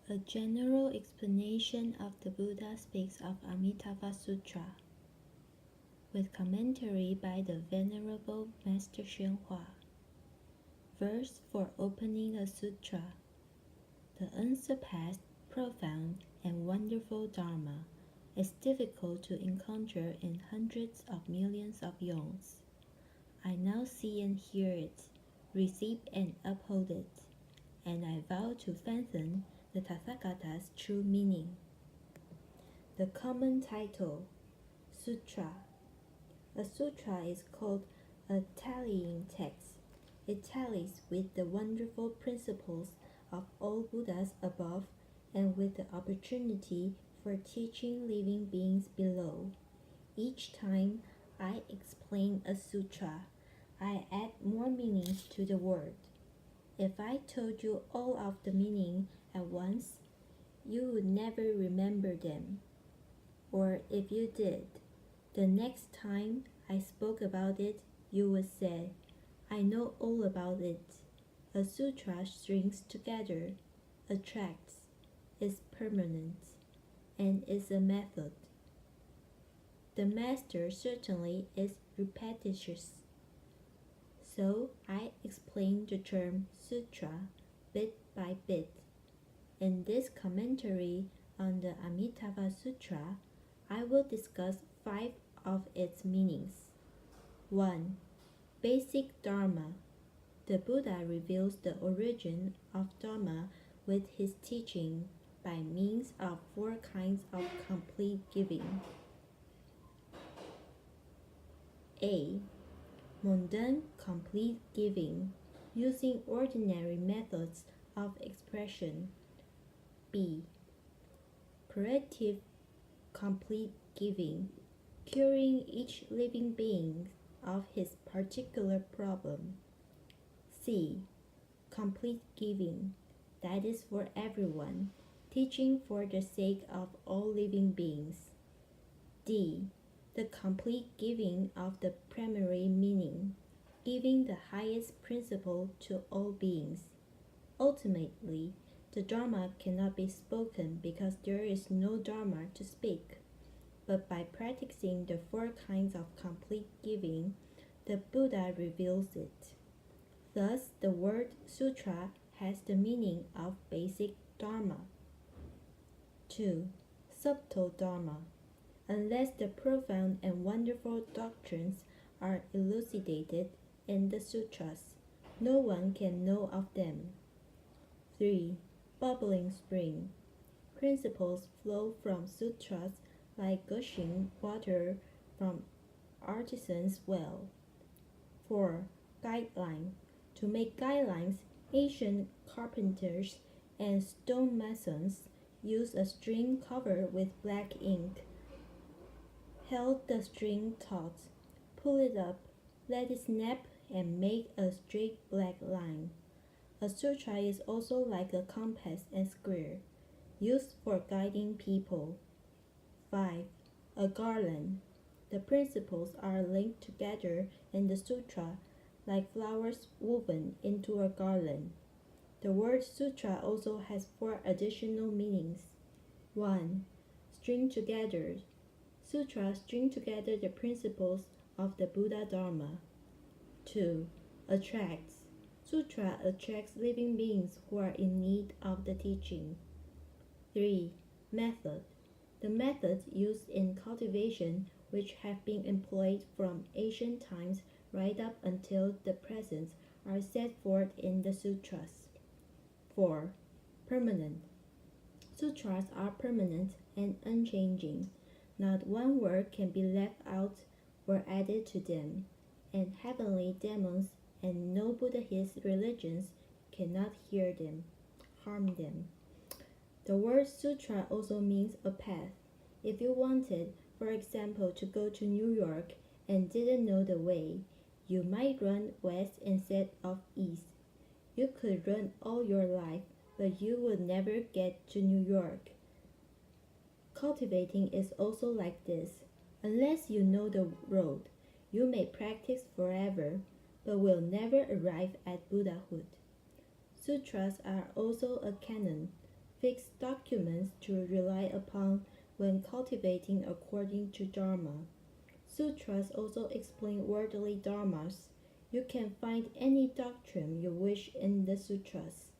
A general explanation of the Buddha speaks of Amitabha Sutra, with commentary by the Venerable Master Xuanhua. Verse for opening a sutra. The unsurpassed, profound, and wonderful Dharma is difficult to encounter in hundreds of millions of yawns. I now see and hear it, receive and uphold it, and I vow to fathom the Tathagata's true meaning. The common title, Sutra. A sutra is called a tallying text. It tallies with the wonderful principles of all Buddhas above and with the opportunity for teaching living beings below. Each time I explain a sutra, I add more meanings to the word. If I told you all of the meaning at once, you would never remember them. Or if you did, the next time I spoke about it, you would say, I know all about it. A sutra strings together, attracts, is permanent, and is a method. The master certainly is repetitious. So I explain the term sutra bit by bit. In this commentary on the Amitabha Sutra, I will discuss 5 of its meanings. 1. Basic Dharma. The Buddha reveals the origin of Dharma with his teaching by means of 4 kinds of complete giving. A. Mundane complete giving, using ordinary methods of expression. B. Curative complete giving, curing each living being of his particular problem. C. Complete giving, that is for everyone, teaching for the sake of all living beings. D. The complete giving of the primary meaning, giving the highest principle to all beings. Ultimately, the Dharma cannot be spoken because there is no Dharma to speak. But by practicing the 4 kinds of complete giving, the Buddha reveals it. Thus, the word sutra has the meaning of basic Dharma. 2. Subtle Dharma. Unless the profound and wonderful doctrines are elucidated in the sutras, no one can know of them. 3. Bubbling spring. Principles flow from sutras like gushing water from artisan's well. 4. Guideline. To make guidelines, ancient carpenters and stonemasons use a string covered with black ink. Held the string taut, pull it up, let it snap, and make a straight black line. A sutra is also like a compass and square, used for guiding people. 5. A garland. The principles are linked together in the sutra like flowers woven into a garland. The word sutra also has 4 additional meanings. 1. String together. Sutras string together the principles of the Buddha Dharma. 2. Attracts. Sutra attracts living beings who are in need of the teaching. 3. Method. The methods used in cultivation which have been employed from ancient times right up until the present are set forth in the sutras. 4. Permanent. Sutras are permanent and unchanging. Not one word can be left out or added to them, and heavenly demons and no Buddhist religions cannot hear them, harm them. The word sutra also means a path. If you wanted, for example, to go to New York and didn't know the way, you might run west instead of east. You could run all your life, but you would never get to New York. Cultivating is also like this. Unless you know the road, you may practice forever, but will never arrive at Buddhahood. Sutras are also a canon. fixed documents to rely upon when cultivating according to Dharma. Sutras also explain worldly dharmas. You can find any doctrine you wish in the sutras.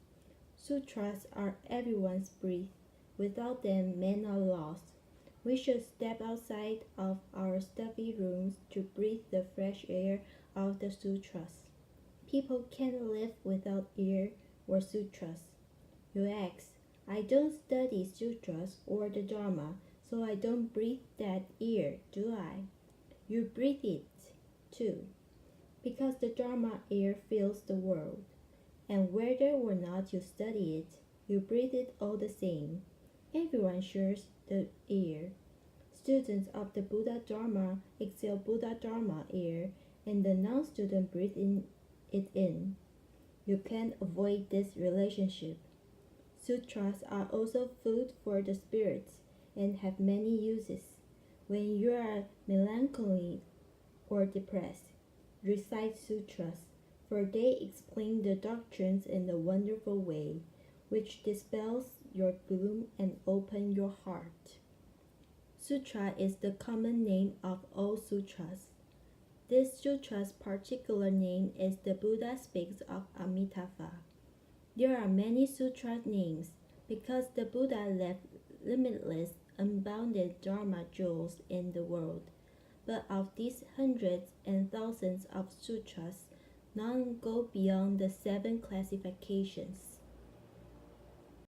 Sutras are everyone's breath. Without them, men are lost. We should step outside of our stuffy rooms to breathe the fresh air of the sutras. People can't live without air or sutras. You ask, I don't study sutras or the Dharma, so I don't breathe that air, do I? You breathe it, too, because the Dharma air fills the world, and whether or not you study it, you breathe it all the same. Everyone shares the air. Students of the Buddha Dharma exhale Buddha Dharma air, and the non-student breathe it in. You can't avoid this relationship. Sutras are also food for the spirits and have many uses. When you are melancholy or depressed, recite sutras, for they explain the doctrines in a wonderful way, which dispels your gloom and opens your heart. Sutra is the common name of all sutras. This sutra's particular name is the Buddha speaks of Amitabha. There are many sutra names because the Buddha left limitless, unbounded Dharma jewels in the world. But of these hundreds and thousands of sutras, none go beyond the 7 classifications.